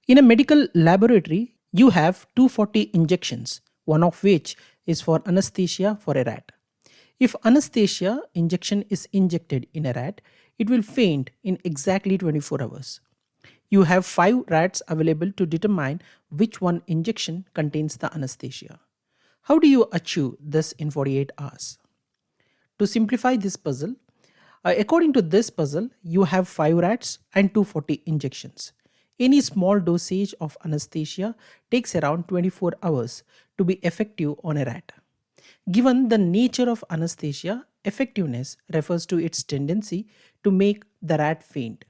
In a medical laboratory, you have 240 injections, one of which is for anesthesia for a rat. If anesthesia injection is injected in a rat, it will faint in exactly 24 hours. You have 5 rats available to determine which one injection contains the anesthesia. How do you achieve this in 48 hours? To simplify this puzzle, according to this puzzle, you have 5 rats and 240 injections. Any small dosage of anesthesia takes around 24 hours to be effective on a rat. Given the nature of anesthesia, effectiveness refers to its tendency to make the rat faint.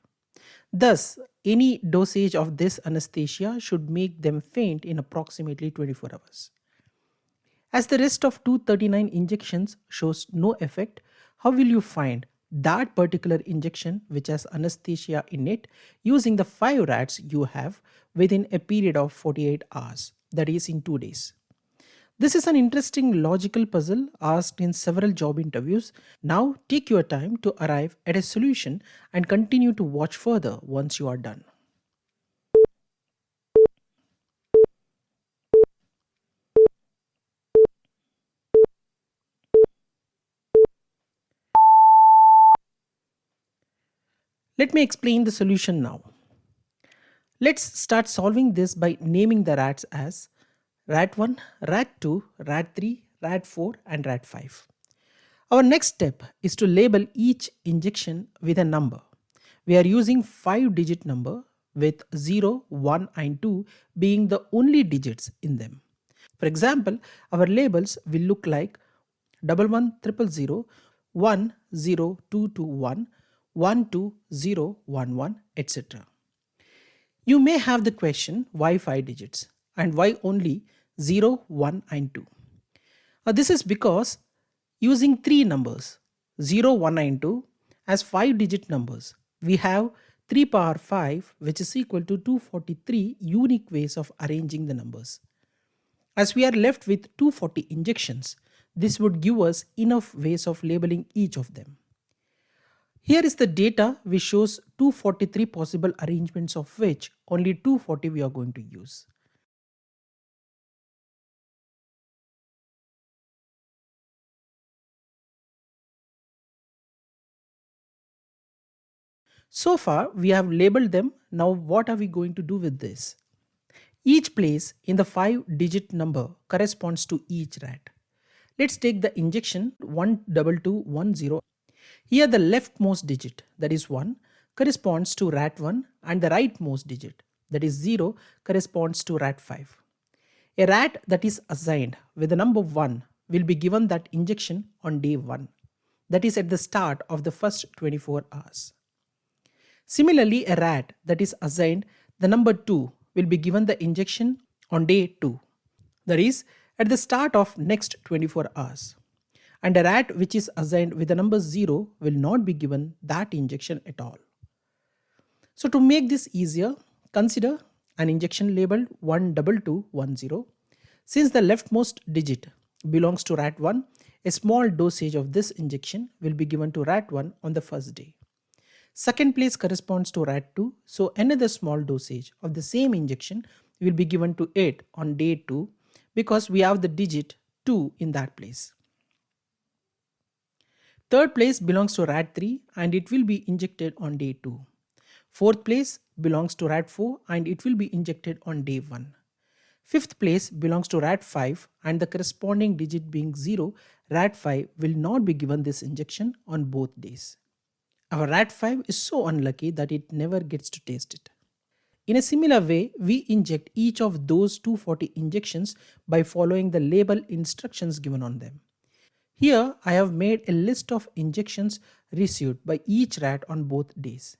Thus, any dosage of this anesthesia should make them faint in approximately 24 hours. As the rest of 239 injections shows no effect, how will you find that particular injection which has anesthesia in it using the 5 rats you have within a period of 48 hours, that is in 2 days? This is an interesting logical puzzle asked in several job interviews. Now take your time to arrive at a solution and continue to watch further once you are done. Let me explain the solution now. Let's start solving this by naming the rats as rat 1, rat 2, rat 3, rat 4 and rat 5. Our next step is to label each injection with a number. We are using 5-digit number with 0, 1 and 2 being the only digits in them. For example, our labels will look like 1100 10221 12011, etc. You may have the question, why 5 digits and why only 0, 1 and 2? This is because using 3 numbers 0, 1 and 2 as 5-digit numbers, we have 3 power 5 which is equal to 243 unique ways of arranging the numbers. As we are left with 240 injections, this would give us enough ways of labeling each of them. Here is the data which shows 243 possible arrangements, of which only 240 we are going to use. So far we have labeled them. Now what are we going to do with this? Each place in the 5-digit number corresponds to each rat. Let's take the injection 12210. Here the leftmost digit, that is 1, corresponds to rat 1 and the rightmost digit, that is 0, corresponds to rat 5. A rat that is assigned with the number 1 will be given that injection on day 1, that is at the start of the first 24 hours. Similarly, a rat that is assigned the number 2 will be given the injection on day 2, that is at the start of next 24 hours. And a rat which is assigned with the number 0 will not be given that injection at all. So to make this easier, consider an injection labeled 12210. Since the leftmost digit belongs to rat 1, a small dosage of this injection will be given to rat 1 on the first day. Second place corresponds to rat 2, so another small dosage of the same injection will be given to it on day 2 because we have the digit 2 in that place. Third place belongs to rat 3 and it will be injected on day 2. Fourth place belongs to rat 4 and it will be injected on day 1. Fifth place belongs to rat 5 and the corresponding digit being 0, rat 5 will not be given this injection on both days. Our rat 5 is so unlucky that it never gets to taste it. In a similar way, we inject each of those 240 injections by following the label instructions given on them. Here I have made a list of injections received by each rat on both days.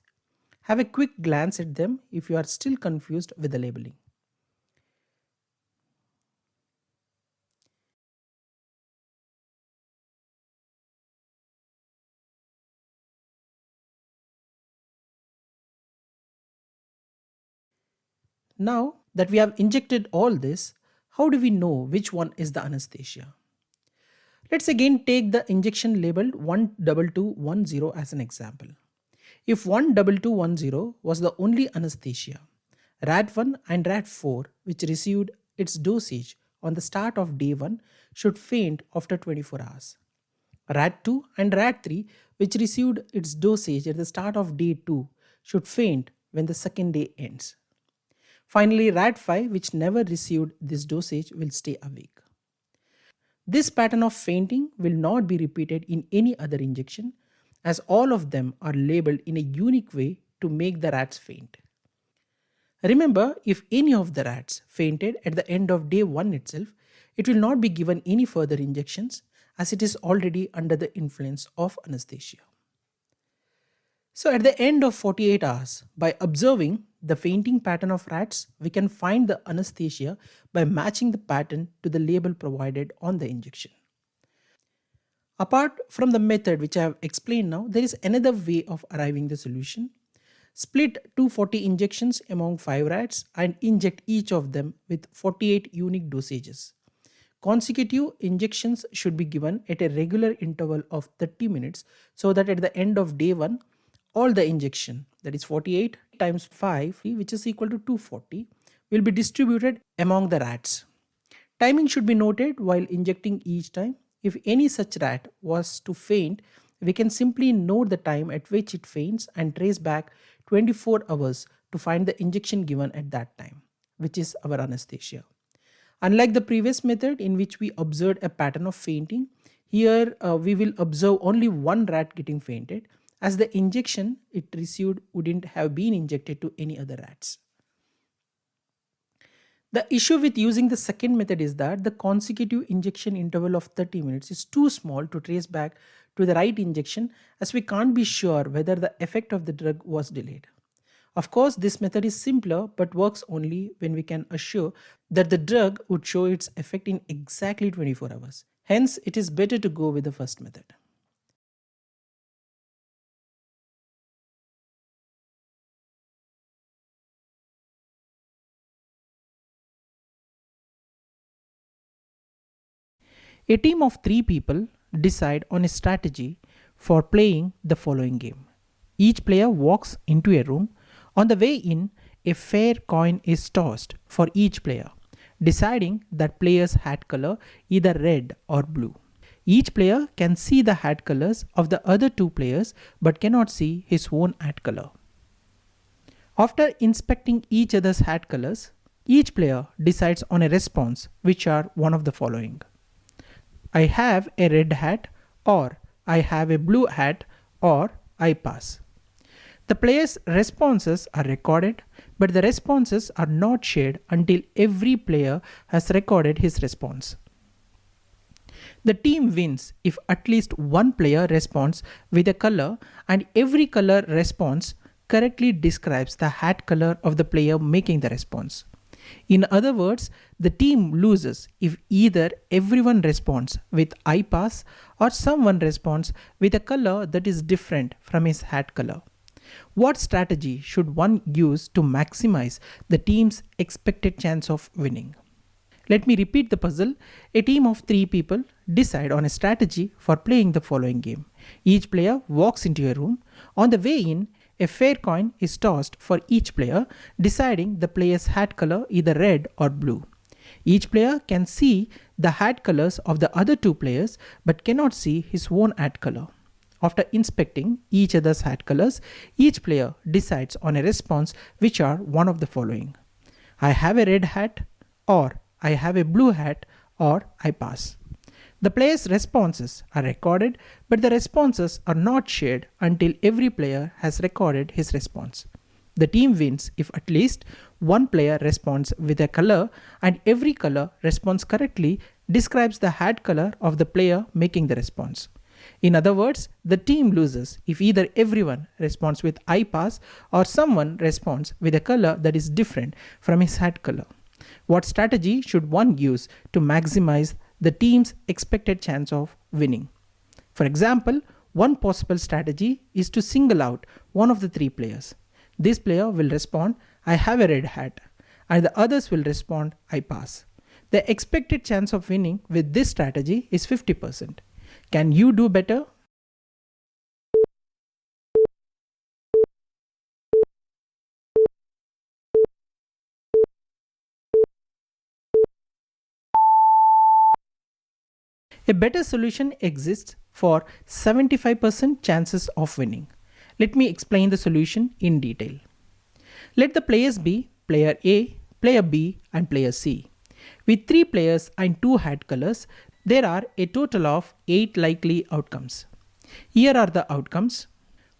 Have a quick glance at them if you are still confused with the labeling. Now that we have injected all this, how do we know which one is the anesthesia? Let's again take the injection labeled 12210 as an example. If 12210 was the only anesthesia, Rat 1 and Rat 4, which received its dosage on the start of day 1, should faint after 24 hours. Rat 2 and Rat 3, which received its dosage at the start of day 2, should faint when the second day ends. Finally, Rat 5, which never received this dosage, will stay awake. This pattern of fainting will not be repeated in any other injection, as all of them are labeled in a unique way to make the rats faint. Remember, if any of the rats fainted at the end of day 1 itself, it will not be given any further injections as it is already under the influence of anesthesia. So at the end of 48 hours, by observing the fainting pattern of rats, we can find the anesthesia by matching the pattern to the label provided on the injection. Apart from the method which I have explained now, there is another way of arriving the solution. Split 240 injections among 5 rats and inject each of them with 48 unique dosages. Consecutive injections should be given at a regular interval of 30 minutes so that at the end of day 1, all the injection, that is 48 times 5, which is equal to 240, will be distributed among the rats. Timing should be noted while injecting each time. If any such rat was to faint, we can simply note the time at which it faints and trace back 24 hours to find the injection given at that time, which is our anesthesia. Unlike the previous method in which we observed a pattern of fainting, here we will observe only one rat getting fainted, as the injection it received wouldn't have been injected to any other rats. The issue with using the second method is that the consecutive injection interval of 30 minutes is too small to trace back to the right injection, as we can't be sure whether the effect of the drug was delayed. Of course, this method is simpler but works only when we can assure that the drug would show its effect in exactly 24 hours. Hence, it is better to go with the first method. A team of 3 people decide on a strategy for playing the following game. Each player walks into a room. On the way in, a fair coin is tossed for each player, deciding that player's hat color either red or blue. Each player can see the hat colors of the other 2 players but cannot see his own hat color. After inspecting each other's hat colors, each player decides on a response, which are one of the following: I have a red hat, or I have a blue hat, or I pass. The players' responses are recorded, but the responses are not shared until every player has recorded his response. The team wins if at least one player responds with a color and every color response correctly describes the hat color of the player making the response. In other words, the team loses if either everyone responds with I pass or someone responds with a color that is different from his hat color. What strategy should one use to maximize the team's expected chance of winning? Let me repeat the puzzle. A team of 3 people decide on a strategy for playing the following game. Each player walks into a room. On the way in, a fair coin is tossed for each player, deciding the player's hat color either red or blue. Each player can see the hat colors of the other 2 players but cannot see his own hat color. After inspecting each other's hat colors, each player decides on a response, which are one of the following: I have a red hat, or I have a blue hat, or I pass. The players' responses are recorded, but the responses are not shared until every player has recorded his response. The team wins if at least one player responds with a color and every color response correctly describes the hat color of the player making the response. In other words, the team loses if either everyone responds with I pass or someone responds with a color that is different from his hat color. What strategy should one use to maximize the team's expected chance of winning? For example, one possible strategy is to single out one of the 3 players. This player will respond, I have a red hat, and the others will respond, I pass. The expected chance of winning with this strategy is 50%. Can you do better? A better solution exists for 75% chances of winning. Let me explain the solution in detail. Let the players be player A, player B and player C. With 3 players and 2 hat colors, there are a total of 8 likely outcomes. Here are the outcomes.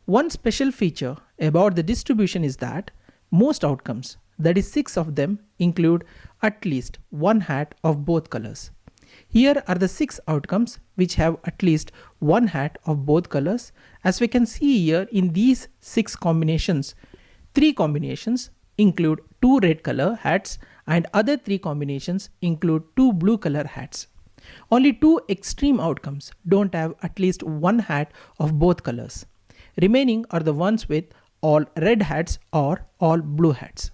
One special feature about the distribution is that most outcomes, that is 6 of them, include at least one hat of both colors. Here are the 6 outcomes which have at least one hat of both colors. As we can see here, in these 6 combinations, 3 combinations include 2 red color hats and other 3 combinations include 2 blue color hats. Only 2 extreme outcomes don't have at least one hat of both colors. Remaining are the ones with all red hats or all blue hats.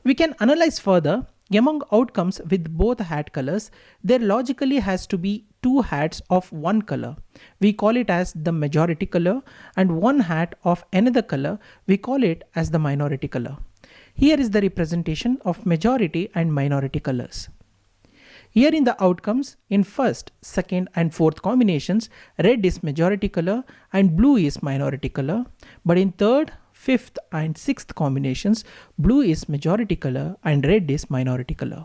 We can analyze further. Among outcomes with both hat colors, there logically has to be 2 hats of one color. We call it as the majority color, and 1 hat of another color. We call it as the minority color. Here is the representation of majority and minority colors. Here in the outcomes, in first, second and fourth combinations, red is majority color and blue is minority color. But in third, fifth and sixth combinations, blue is majority color and red is minority color.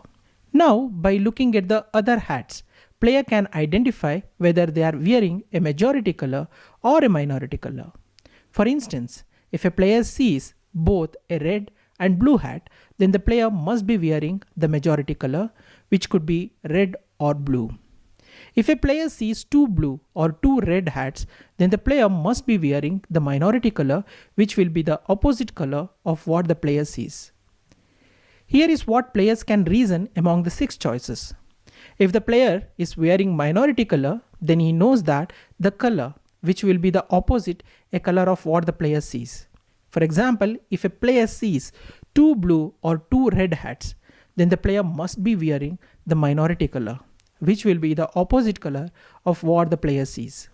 Now, by looking at the other hats, player can identify whether they are wearing a majority color or a minority color. For instance, if a player sees both a red and blue hat, then the player must be wearing the majority color, which could be red or blue. If a player sees 2 blue or 2 red hats, then the player must be wearing the minority color, which will be the opposite color of what the player sees. Here is what players can reason among the 6 choices. If the player is wearing minority color, then he knows that the color, which will be the opposite a color of what the player sees. For example, if a player sees 2 blue or 2 red hats, then the player must be wearing the minority color, which will be the opposite color of what the player sees.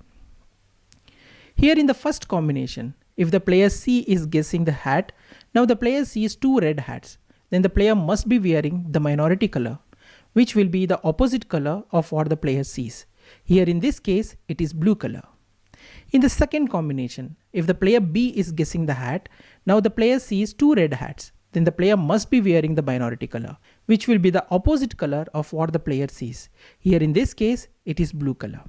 Here in the first combination, if the player C is guessing the hat, now the player sees 2 red hats, then the player must be wearing the minority color, which will be the opposite color of what the player sees. Here in this case, it is blue color. In the second combination, if the player B is guessing the hat, now the player sees 2 red hats, then the player must be wearing the minority color, which will be the opposite color of what the player sees. Here in this case, it is blue color.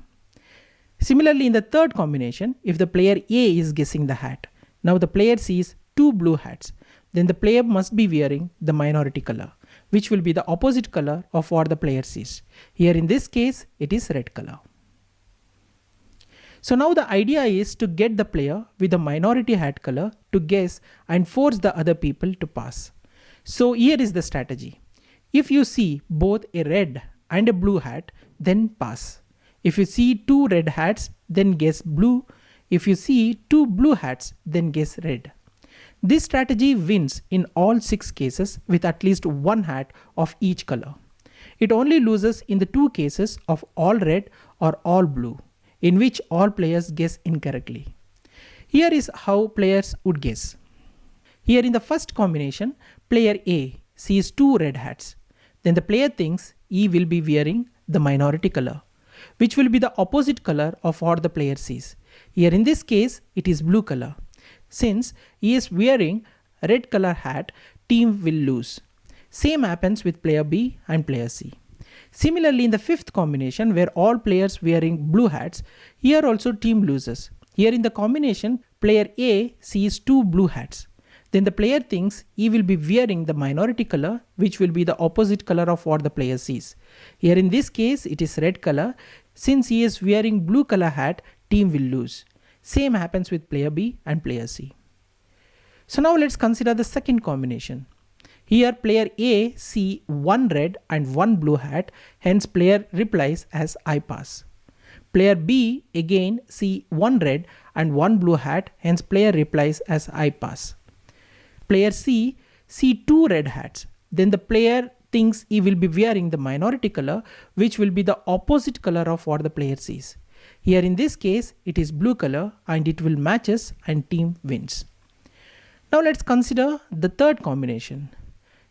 Similarly, in the third combination, if the player A is guessing the hat, now the player sees 2 blue hats, then the player must be wearing the minority color, which will be the opposite color of what the player sees. Here in this case, it is red color. So now the idea is to get the player with the minority hat color to guess and force the other people to pass. So here is the strategy. If you see both a red and a blue hat, then pass. If you see 2 red hats, then guess blue. If you see 2 blue hats, then guess red. This strategy wins in all 6 cases with at least 1 hat of each color. It only loses in the 2 cases of all red or all blue, in which all players guess incorrectly. Here is how players would guess. Here in the first combination, player A sees 2 red hats. Then the player thinks he will be wearing the minority color, which will be the opposite color of what the player sees. Here in this case, it is blue color. Since he is wearing a red color hat, team will lose. Same happens with player B and player C. Similarly, in the fifth combination where all players wearing blue hats, here also team loses. Here in the combination, player A sees 2 blue hats. Then the player thinks he will be wearing the minority color, which will be the opposite color of what the player sees. Here in this case, it is red color. Since he is wearing blue color hat, team will lose. Same happens with player B and player C. So now let's consider the second combination. Here player A see 1 red and 1 blue hat, hence player replies as I pass. Player B again see 1 red and 1 blue hat, hence player replies as I pass. Player C see 2 red hats, then the player thinks he will be wearing the minority color, which will be the opposite color of what the player sees. Here in this case, it is blue color and it will matches and team wins. Now let's consider the third combination.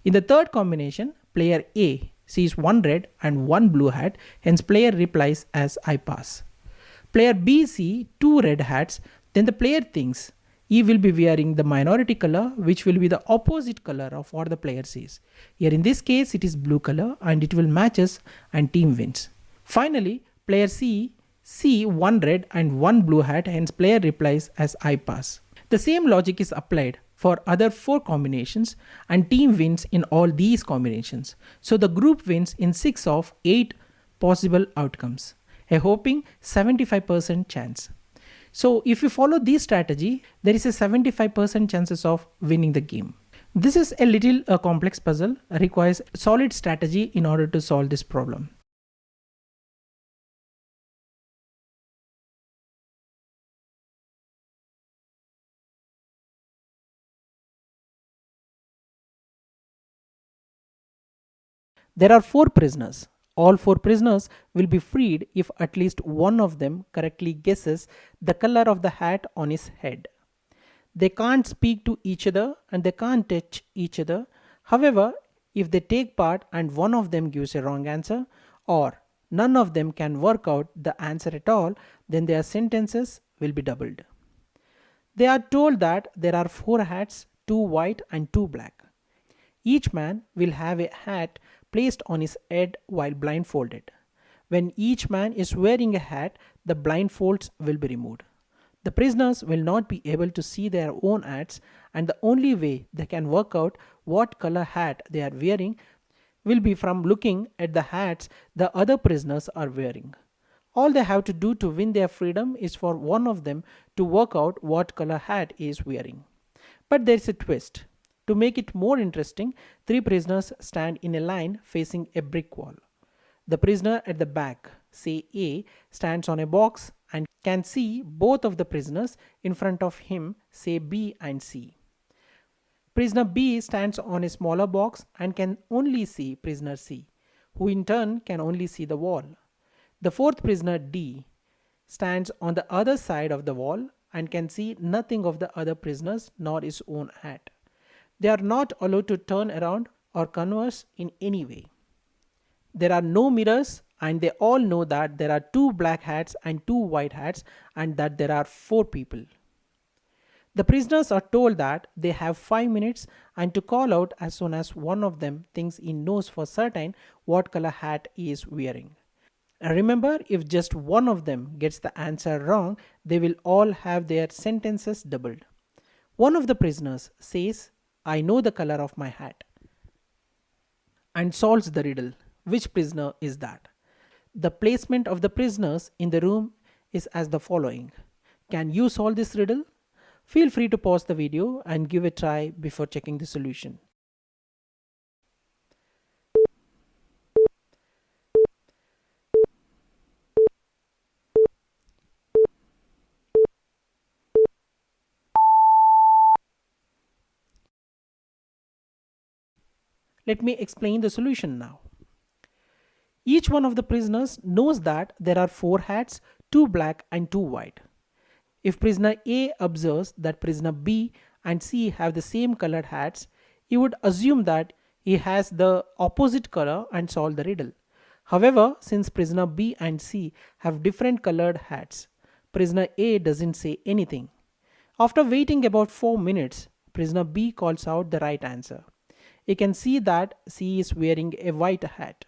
In the third combination, player A sees one red and one blue hat, hence player replies as I pass. Player B sees two red hats, then the player thinks he will be wearing the minority color, which will be the opposite color of what the player sees. Here in this case it is blue color and it will matches and team wins. Finally, player C see one red and one blue hat, hence player replies as I pass. The same logic is applied for other 4 combinations and team wins in all these combinations. So the group wins in 6 of 8 possible outcomes, a whopping 75% chance. So if you follow this strategy, there is a 75% chances of winning the game. This is a little complex puzzle, requires solid strategy in order to solve this problem. There are 4 prisoners. All 4 prisoners will be freed if at least one of them correctly guesses the color of the hat on his head. They can't speak to each other and they can't touch each other. However, if they take part and one of them gives a wrong answer or none of them can work out the answer at all, then their sentences will be doubled. They are told that there are 4 hats, 2 white and 2 black. Each man will have a hat placed on his head while blindfolded. When each man is wearing a hat, the blindfolds will be removed. The prisoners will not be able to see their own hats, and the only way they can work out what color hat they are wearing will be from looking at the hats the other prisoners are wearing. All they have to do to win their freedom is for one of them to work out what color hat he is wearing. But there is a twist. To make it more interesting, 3 prisoners stand in a line facing a brick wall. The prisoner at the back, say A, stands on a box and can see both of the prisoners in front of him, say B and C. Prisoner B stands on a smaller box and can only see prisoner C, who in turn can only see the wall. The 4th prisoner D stands on the other side of the wall and can see nothing of the other prisoners nor his own hat. They are not allowed to turn around or converse in any way. There are no mirrors and they all know that there are 2 black hats and 2 white hats and that there are 4 people. The prisoners are told that they have 5 minutes and to call out as soon as one of them thinks he knows for certain what color hat he is wearing. And remember, if just one of them gets the answer wrong, they will all have their sentences doubled. One of the prisoners says, I know the color of my hat, and solves the riddle. Which prisoner is that? The placement of the prisoners in the room is as the following. Can you solve this riddle? Feel free to pause the video and give a try before checking the solution. Let me explain the solution now. Each one of the prisoners knows that there are 4 hats, 2 black and 2 white. If prisoner A observes that prisoner B and C have the same colored hats, he would assume that he has the opposite color and solve the riddle. However, since prisoner B and C have different colored hats, prisoner A doesn't say anything. After waiting about 4 minutes, prisoner B calls out the right answer. You can see that C is wearing a white hat.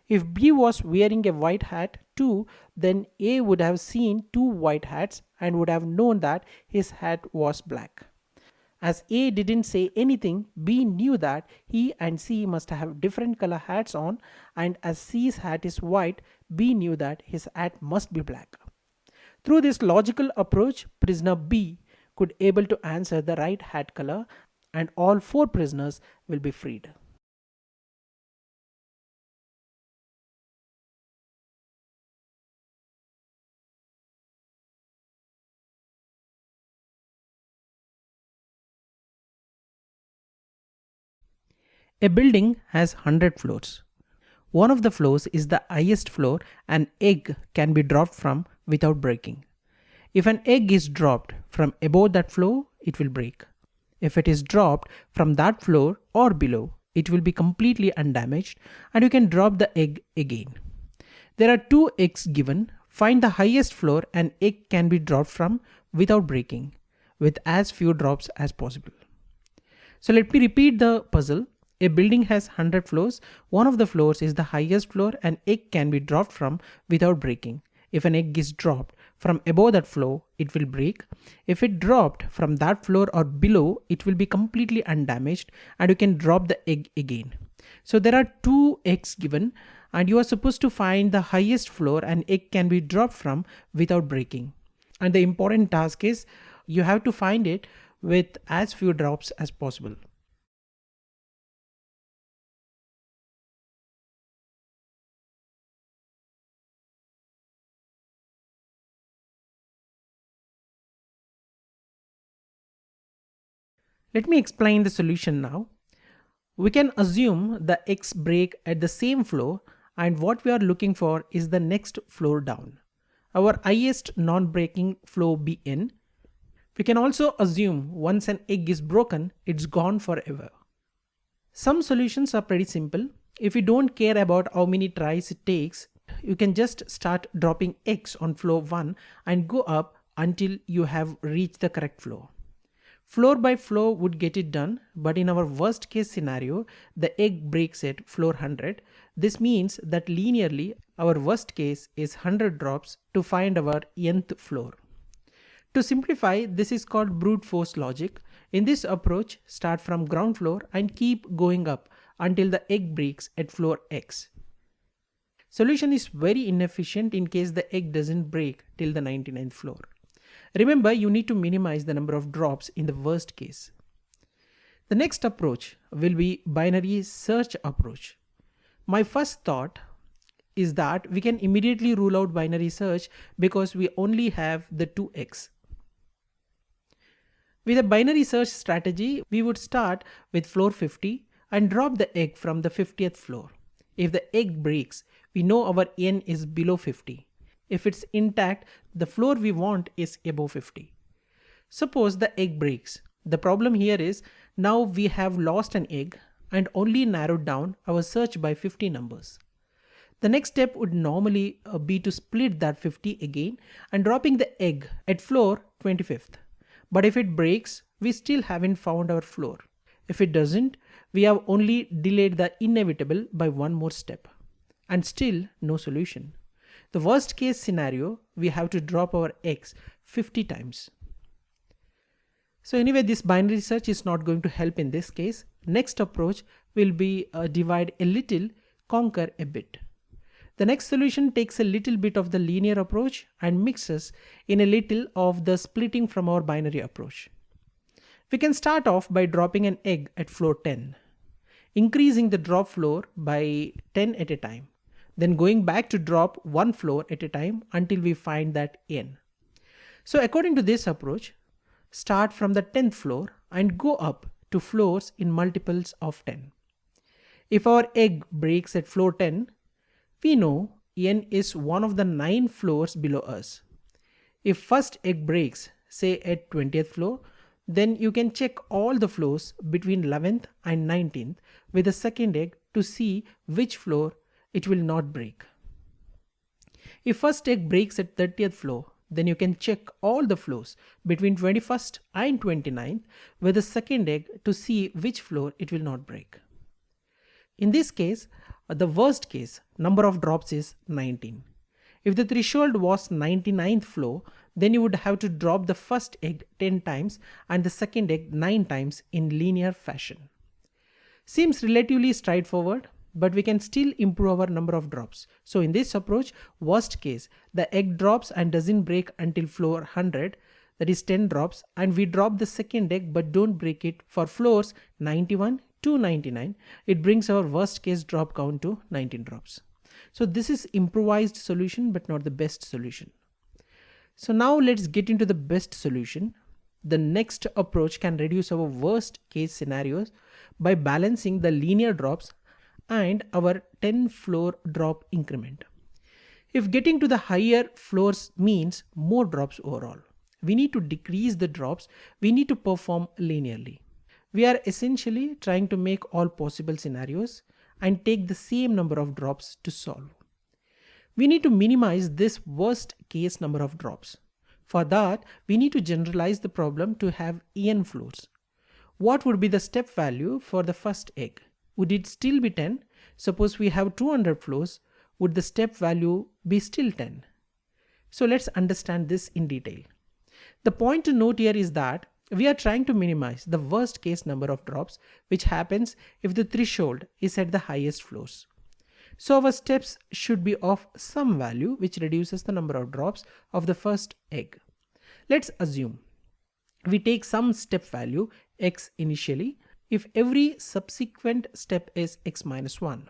If B was wearing a white hat too, then A would have seen 2 white hats and would have known that his hat was black. As A didn't say anything, B knew that he and C must have different color hats on, and as C's hat is white, B knew that his hat must be black. Through this logical approach, prisoner B could able to answer the right hat color and all 4 prisoners will be freed. A building has 100 floors. One of the floors is the highest floor and egg can be dropped from without breaking. If an egg is dropped from above that floor, it will break. If it is dropped from that floor or below, it will be completely undamaged and you can drop the egg again. There are two eggs given. Find the highest floor an egg can be dropped from without breaking, with as few drops as possible. So let me repeat the puzzle. A building has 100 floors. One of the floors is the highest floor an egg can be dropped from without breaking. If an egg is dropped from above that floor, it will break. If it dropped from that floor or below, it will be completely undamaged and you can drop the egg again. So there are two eggs given and you are supposed to find the highest floor an egg can be dropped from without breaking. And the important task is you have to find it with as few drops as possible. Let me explain the solution now. We can assume the eggs break at the same floor and what we are looking for is the next floor down. Our highest non-breaking floor Bn. We can also assume once an egg is broken, it's gone forever. Some solutions are pretty simple. If you don't care about how many tries it takes, you can just start dropping eggs on floor 1 and go up until you have reached the correct floor. Floor by floor would get it done, but in our worst case scenario, the egg breaks at floor 100. This means that linearly, our worst case is 100 drops to find our nth floor. To simplify, this is called brute force logic. In this approach, start from ground floor and keep going up until the egg breaks at floor X. Solution is very inefficient in case the egg doesn't break till the 99th floor. Remember, you need to minimize the number of drops in the worst case. The next approach will be binary search approach. My first thought is that we can immediately rule out binary search because we only have the two eggs. With a binary search strategy, we would start with floor 50 and drop the egg from the 50th floor. If the egg breaks, we know our n is below 50. If it's intact, the floor we want is above 50. Suppose the egg breaks. The problem here is now we have lost an egg and only narrowed down our search by 50 numbers. The next step would normally be to split that 50 again and dropping the egg at floor 25th. But if it breaks, we still haven't found our floor. If it doesn't, we have only delayed the inevitable by one more step. And still no solution. The worst case scenario, we have to drop our eggs 50 times. So anyway, this binary search is not going to help in this case. Next approach will be divide a little, conquer a bit. The next solution takes a little bit of the linear approach and mixes in a little of the splitting from our binary approach. We can start off by dropping an egg at floor 10, increasing the drop floor by 10 at a time, then going back to drop one floor at a time until we find that n. So according to this approach, start from the 10th floor and go up to floors in multiples of 10. If our egg breaks at floor 10, we know n is one of the 9 floors below us. If first egg breaks, say at 20th floor, then you can check all the floors between 11th and 19th with the second egg to see which floor it will not break. If first egg breaks at 30th floor, then you can check all the floors between 21st and 29th with the second egg to see which floor it will not break. In this case, the worst case number of drops is 19. If the threshold was 99th floor, then you would have to drop the first egg 10 times and the second egg 9 times in linear fashion. Seems relatively straightforward, but we can still improve our number of drops. So in this approach, worst case, the egg drops and doesn't break until floor 100, that is 10 drops, and we drop the second egg but don't break it for floors 91 to 99. It brings our worst case drop count to 19 drops. So this is improvised solution but not the best solution. So now let's get into the best solution. The next approach can reduce our worst case scenarios by balancing the linear drops and our 10 floor drop increment. If getting to the higher floors means more drops overall, we need to decrease the drops, we need to perform linearly. We are essentially trying to make all possible scenarios and take the same number of drops to solve. We need to minimize this worst case number of drops. For that, we need to generalize the problem to have n floors. What would be the step value for the first egg? Would it still be 10? Suppose we have 200 floors, would the step value be still 10? So let's understand this in detail. The point to note here is that we are trying to minimize the worst case number of drops which happens if the threshold is at the highest floors. So our steps should be of some value which reduces the number of drops of the first egg. Let's assume we take some step value x initially if every subsequent step is x minus 1.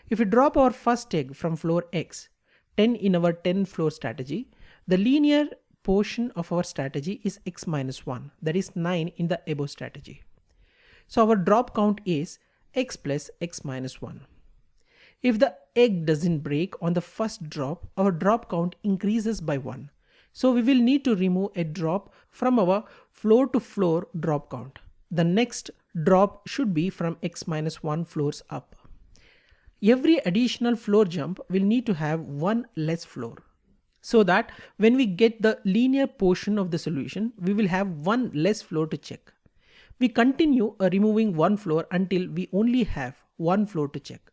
If we drop our first egg from floor x, 10 in our 10 floor strategy, the linear portion of our strategy is x minus 1, that is 9 in the above strategy. So our drop count is x plus x minus 1. If the egg doesn't break on the first drop, our drop count increases by 1. So we will need to remove a drop from our floor to floor drop count. The next drop should be from x minus 1 floors up. Every additional floor jump will need to have one less floor, so that when we get the linear portion of the solution, we will have one less floor to check. We continue removing one floor until we only have one floor to check.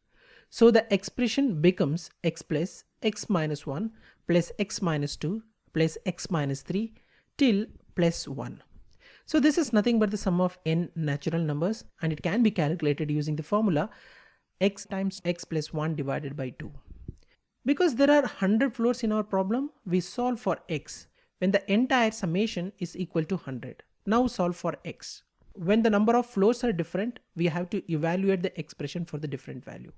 So the expression becomes x plus x minus 1 plus x minus 2 plus x minus 3 till plus 1. So this is nothing but the sum of n natural numbers, and it can be calculated using the formula x times x plus 1 divided by 2. Because there are 100 floors in our problem, we solve for x when the entire summation is equal to 100. Now solve for x. When the number of floors are different, we have to evaluate the expression for the different value.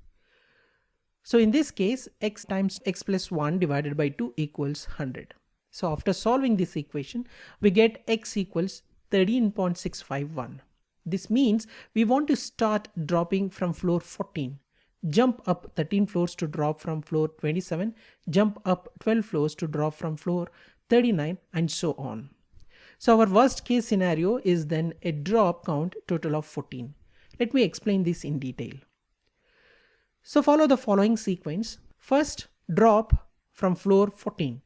So in this case, x times x plus 1 divided by 2 equals 100. So after solving this equation, we get x equals 13.651. This means we want to start dropping from floor 14, jump up 13 floors to drop from floor 27, jump up 12 floors to drop from floor 39, and so on. So our worst case scenario is then a drop count total of 14. Let me explain this in detail. So follow the following sequence. First, drop from floor 14.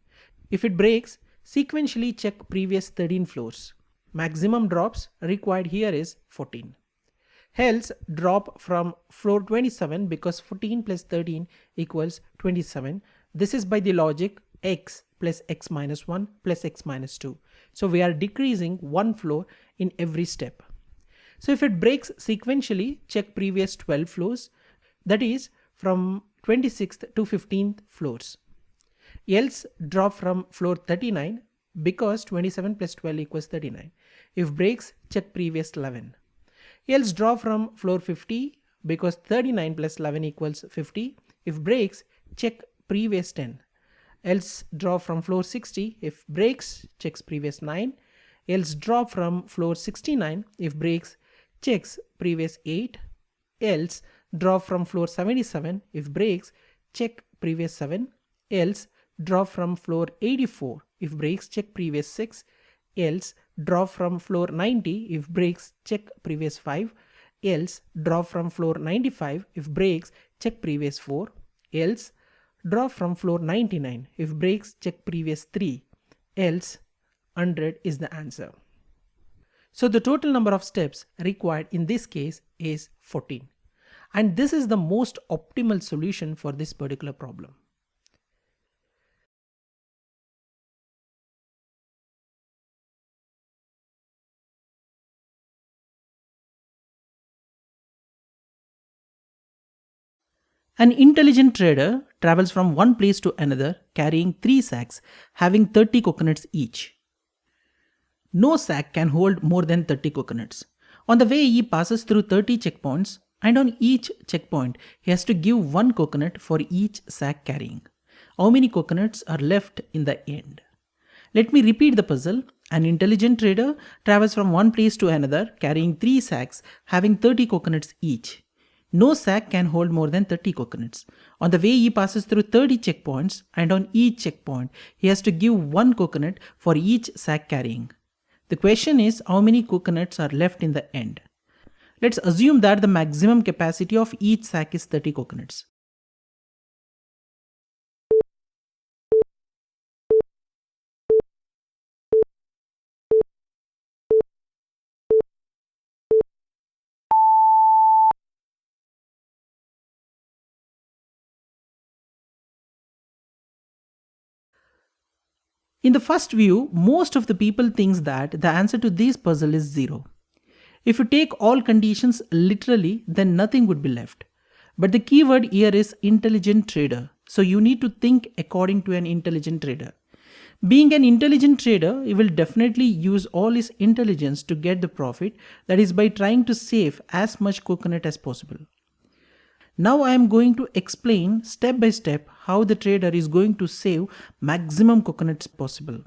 If it breaks, sequentially check previous 13 floors. Maximum drops required here is 14. Else drop from floor 27 because 14 plus 13 equals 27. This is by the logic x plus x minus 1 plus x minus 2. So we are decreasing one floor in every step. So if it breaks sequentially, check previous 12 floors, that is from 26th to 15th floors. Else drop from floor 39 because 27 plus 12 equals 39. If breaks, check previous 11. Else drop from floor 50 because 39 plus 11 equals 50. If breaks, check previous 10. Else drop from floor 60. If breaks, checks previous 9. Else drop from floor 69. If breaks, checks previous 8. Else drop from floor 77. If breaks, check previous 7. Else drop from floor 84. If breaks, check previous 6. Else drop from floor 90. If breaks, check previous 5. Else drop from floor 95. If breaks, check previous 4. Else drop from floor 99. If breaks, check previous 3. Else 100 is the answer. So the total number of steps required in this case is 14. And this is the most optimal solution for this particular problem. An intelligent trader travels from one place to another carrying 3 sacks having 30 coconuts each. No sack can hold more than 30 coconuts. On the way, he passes through 30 checkpoints, and on each checkpoint, he has to give one coconut for each sack carrying. How many coconuts are left in the end? Let me repeat the puzzle. An intelligent trader travels from one place to another carrying 3 sacks having 30 coconuts each. No sack can hold more than 30 coconuts. On the way, he passes through 30 checkpoints, and on each checkpoint, he has to give one coconut for each sack carrying. The question is, how many coconuts are left in the end? Let's assume that the maximum capacity of each sack is 30 coconuts. In the first view, most of the people thinks that the answer to this puzzle is 0. If you take all conditions literally, then nothing would be left. But the keyword here is intelligent trader. So you need to think according to an intelligent trader. Being an intelligent trader, he will definitely use all his intelligence to get the profit, that is by trying to save as much coconut as possible. Now I am going to explain step by step how the trader is going to save maximum coconuts possible.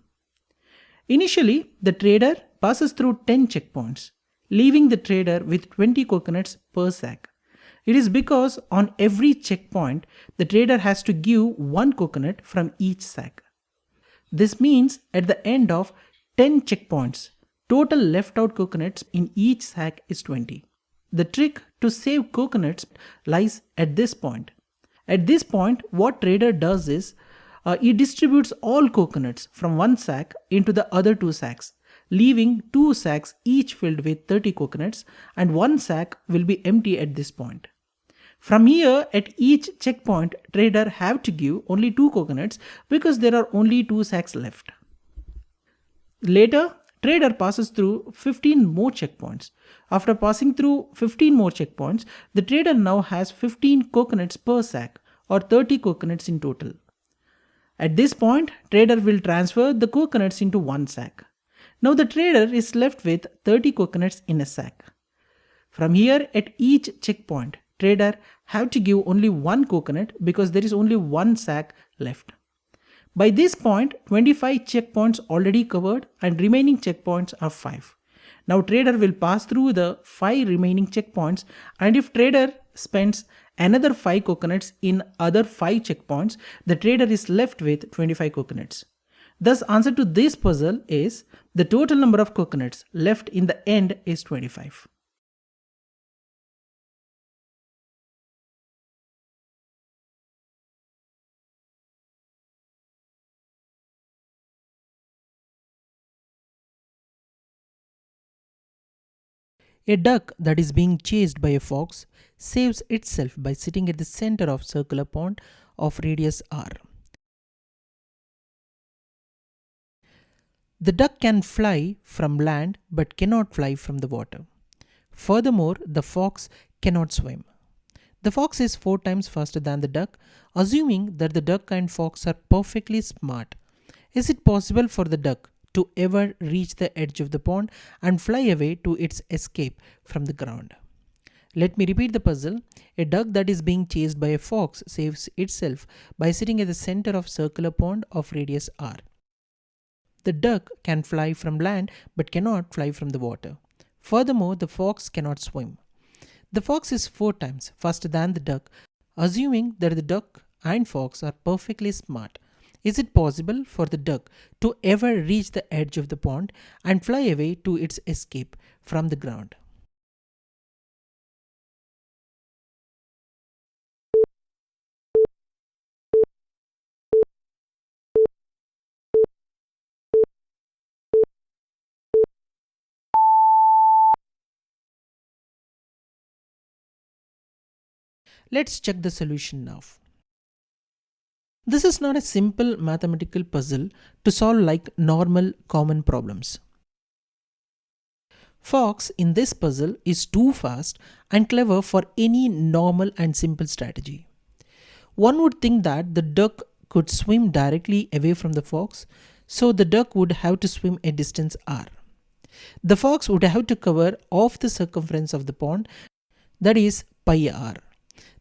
Initially, the trader passes through 10 checkpoints, leaving the trader with 20 coconuts per sack. It is because on every checkpoint, the trader has to give one coconut from each sack. This means at the end of 10 checkpoints, total left out coconuts in each sack is 20. The trick to save coconuts lies at this point. At this point, what trader does is, he distributes all coconuts from one sack into the other two sacks, leaving two sacks each filled with 30 coconuts, and one sack will be empty at this point. From here, at each checkpoint, trader have to give only 2 coconuts because there are only 2 sacks left. Later, trader passes through 15 more checkpoints. After passing through 15 more checkpoints, the trader now has 15 coconuts per sack, or 30 coconuts in total. At this point, trader will transfer the coconuts into one sack. Now the trader is left with 30 coconuts in a sack. From here, at each checkpoint, trader have to give only one coconut because there is only one sack left. By this point, 25 checkpoints already covered and remaining checkpoints are 5. Now trader will pass through the 5 remaining checkpoints, and if trader spends another 5 coconuts in other 5 checkpoints, the trader is left with 25 coconuts. Thus answer to this puzzle is the total number of coconuts left in the end is 25. A duck that is being chased by a fox saves itself by sitting at the center of circular pond of radius r. The duck can fly from land but cannot fly from the water. Furthermore, the fox cannot swim. The fox is 4 times faster than the duck, assuming that the duck and fox are perfectly smart. Is it possible for the duck to ever reach the edge of the pond and fly away to its escape from the ground? Let me repeat the puzzle. A duck that is being chased by a fox saves itself by sitting at the center of circular pond of radius r. The duck can fly from land but cannot fly from the water. Furthermore, the fox cannot swim. The fox is 4 times faster than the duck, assuming that the duck and fox are perfectly smart. Is it possible for the duck to ever reach the edge of the pond and fly away to its escape from the ground? Let's check the solution now. This is not a simple mathematical puzzle to solve like normal common problems. Fox in this puzzle is too fast and clever for any normal and simple strategy. One would think that the duck could swim directly away from the fox, so the duck would have to swim a distance r. The fox would have to cover half the circumference of the pond, that is pi r.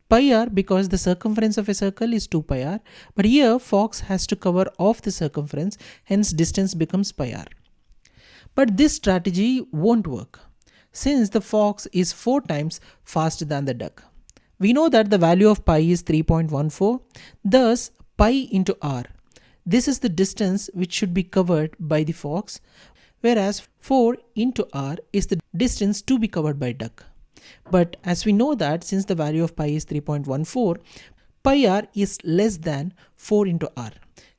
Pi r because the circumference of a circle is 2 pi r, but here fox has to cover half the circumference, hence distance becomes pi r. But this strategy won't work since the fox is 4 times faster than the duck. We know that the value of pi is 3.14, thus pi into r. This is the distance which should be covered by the fox, whereas 4 into r is the distance to be covered by duck. But as we know that since the value of pi is 3.14, pi r is less than 4 into r.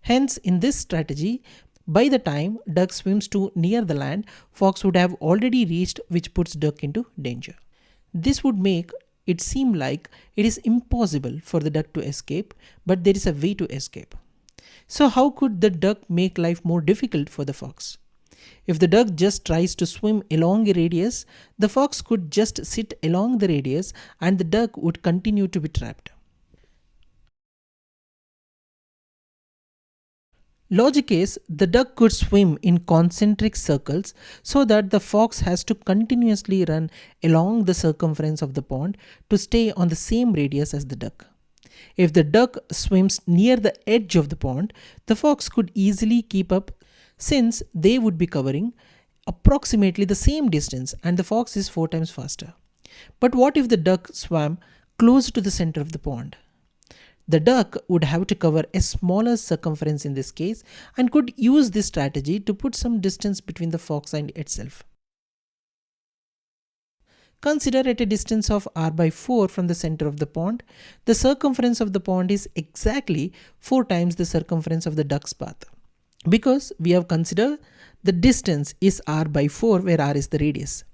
Hence, in this strategy, by the time duck swims to near the land, fox would have already reached, which puts duck into danger. This would make it seem like it is impossible for the duck to escape, but there is a way to escape. So how could the duck make life more difficult for the fox? If the duck just tries to swim along a radius, the fox could just sit along the radius and the duck would continue to be trapped. Logic is the duck could swim in concentric circles so that the fox has to continuously run along the circumference of the pond to stay on the same radius as the duck. If the duck swims near the edge of the pond, the fox could easily keep up since they would be covering approximately the same distance and the fox is 4 times faster. But what if the duck swam close to the center of the pond? The duck would have to cover a smaller circumference in this case and could use this strategy to put some distance between the fox and itself. Consider at a distance of r by 4 from the center of the pond, the circumference of the pond is exactly 4 times the circumference of the duck's path. Because we have considered the distance is r by 4 where r is the radius.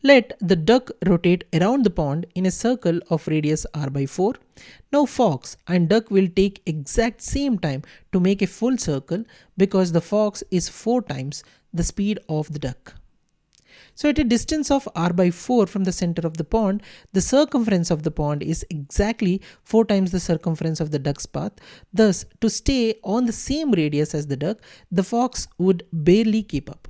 Let the duck rotate around the pond in a circle of radius r by 4. Now fox and duck will take exact same time to make a full circle because the fox is 4 times the speed of the duck. So at a distance of r by 4 from the center of the pond, the circumference of the pond is exactly 4 times the circumference of the duck's path. Thus, to stay on the same radius as the duck, the fox would barely keep up.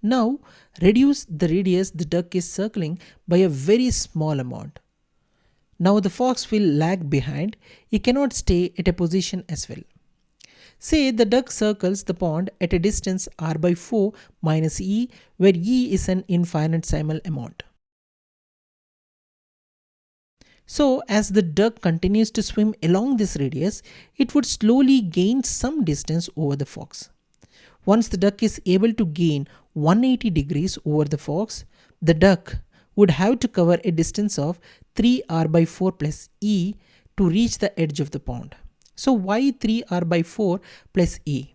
Now, reduce the radius the duck is circling by a very small amount. Now the fox will lag behind. He cannot stay at a position as well. Say the duck circles the pond at a distance r by 4 minus e, where e is an infinitesimal amount. So as the duck continues to swim along this radius, it would slowly gain some distance over the fox. Once the duck is able to gain 180 degrees over the fox, the duck would have to cover a distance of 3r by 4 plus e to reach the edge of the pond. So why 3r by 4 plus e?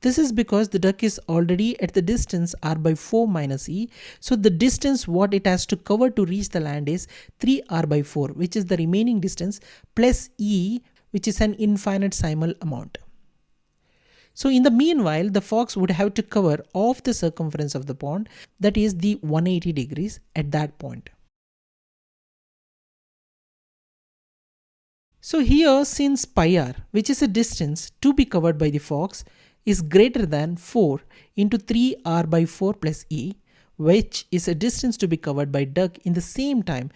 This is because the duck is already at the distance r by 4 minus e. So the distance what it has to cover to reach the land is 3r by 4, which is the remaining distance, plus e, which is an infinitesimal amount. So in the meanwhile, the fox would have to cover off the circumference of the pond, that is the 180 degrees at that point. So here, since pi r, which is a distance to be covered by the fox, is greater than 4 into 3r by 4 plus e, which is a distance to be covered by duck in the same time,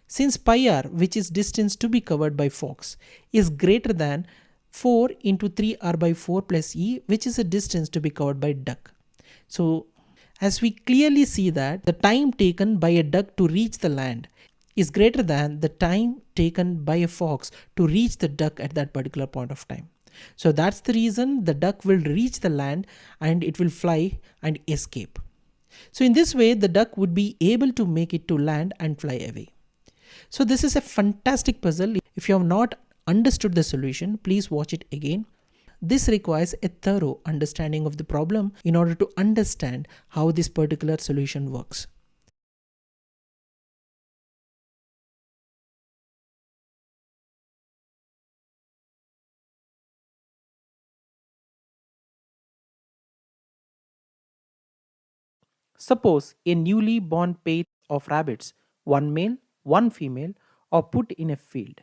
since pi r, which is distance to be covered by fox, is greater than 4 into 3r by 4 plus e, which is a distance to be covered by duck. So as we clearly see that the time taken by a duck to reach the land is greater than the time taken by a fox to reach the duck at that particular point of time. So that's the reason the duck will reach the land and it will fly and escape. So in this way, the duck would be able to make it to land and fly away. So this is a fantastic puzzle. If you have not understood the solution, please watch it again. This requires a thorough understanding of the problem in order to understand how this particular solution works. Suppose a newly born pair of rabbits, one male, one female, are put in a field.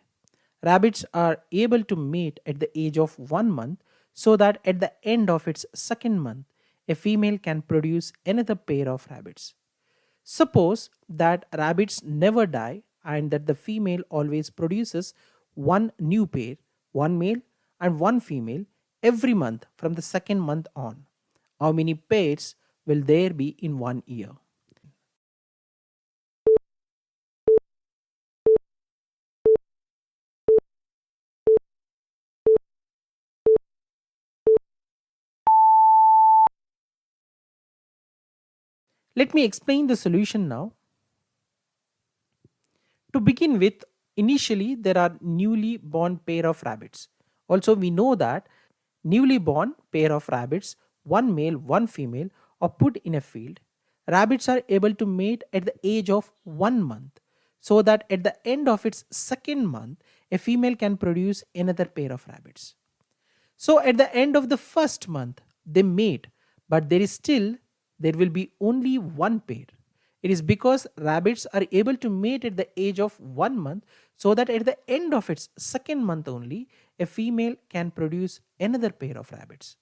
Rabbits are able to mate at the age of 1 month so that at the end of its second month, a female can produce another pair of rabbits. Suppose that rabbits never die and that the female always produces one new pair, one male and one female, every month from the second month on. How many pairs will there be in 1 year? Let me explain the solution now. To begin with, initially there are newly born pair of rabbits. Also, we know that newly born pair of rabbits, one male, one female, are put in a field. Rabbits are able to mate at the age of 1 month, so that at the end of its second month, a female can produce another pair of rabbits. So at the end of the first month, they mate, but there will be only one pair. It is because rabbits are able to mate at the age of 1 month, so that at the end of its second month only, a female can produce another pair of rabbits.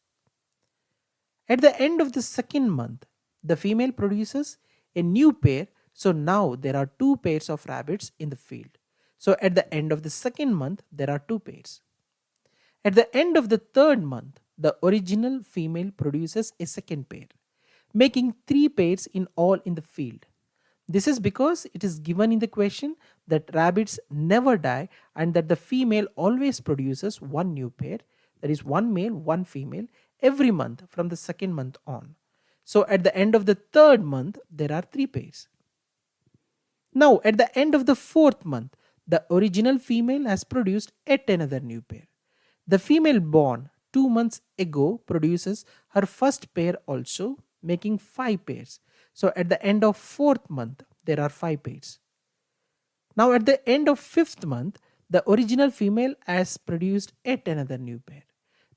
At the end of the second month, the female produces a new pair, so now there are two pairs of rabbits in the field. So at the end of the second month, there are two pairs. At the end of the third month, the original female produces a second pair, making three pairs in all in the field. This is because it is given in the question that rabbits never die and that the female always produces one new pair, that is, one male, one female, every month from the second month on. So at the end of the third month, there are three pairs. Now, at the end of the fourth month, the original female has produced yet another new pair. The female born 2 months ago produces her first pair also, making five pairs. So at the end of fourth month, there are five pairs. Now at the end of fifth month, the original female has produced yet another new pair.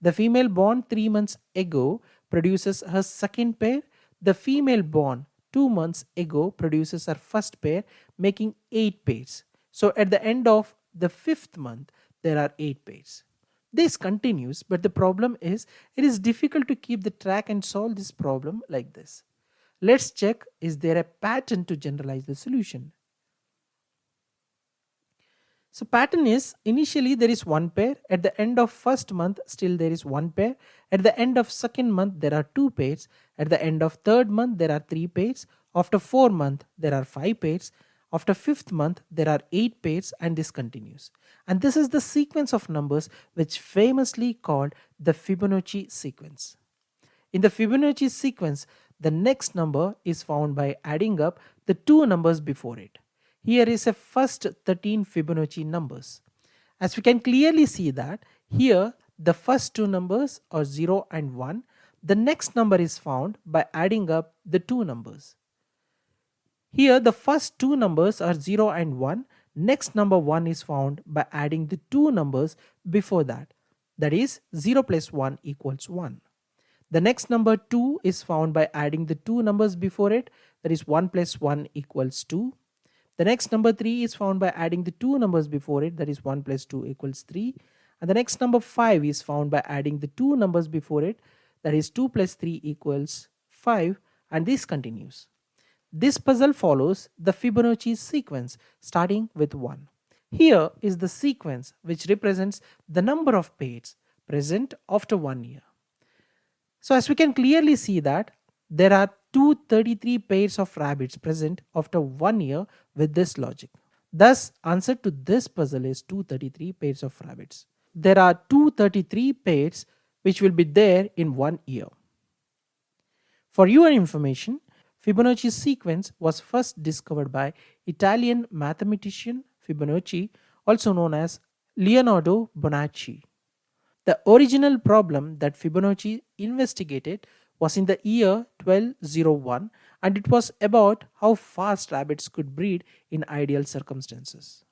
The female born 3 months ago produces her second pair. The female born 2 months ago produces her first pair, making eight pairs. So at the end of the fifth month, there are eight pairs. This continues, but the problem is it is difficult to keep the track and solve this problem like this. Let's check, is there a pattern to generalize the solution? So pattern is, initially there is one pair, at the end of first month still there is one pair, at the end of second month there are two pairs, at the end of third month there are three pairs, after 4 months there are five pairs, after fifth month there are eight pairs, and this continues. And this is the sequence of numbers which famously called the Fibonacci sequence. In the Fibonacci sequence, the next number is found by adding up the two numbers before it. Here is a first 13 Fibonacci numbers. As we can clearly see that here the first two numbers are 0 and 1. The next number is found by adding up the two numbers. Here the first two numbers are 0 and 1. Next number 1 is found by adding the two numbers before that. That is 0 plus 1 equals 1. The next number 2 is found by adding the two numbers before it. That is 1 plus 1 equals 2. The next number 3 is found by adding the two numbers before it. That is 1 plus 2 equals 3. And the next number 5 is found by adding the two numbers before it. That is 2 plus 3 equals 5. And this continues. This puzzle follows the Fibonacci sequence starting with 1. Here is the sequence which represents the number of pairs present after 1 year. So as we can clearly see that there are 233 pairs of rabbits present after 1 year with this logic. Thus, answer to this puzzle is 233 pairs of rabbits. There are 233 pairs which will be there in 1 year. For your information, Fibonacci sequence was first discovered by Italian mathematician Fibonacci, also known as Leonardo Bonacci. The original problem that Fibonacci investigated was in the year 1201, and it was about how fast rabbits could breed in ideal circumstances.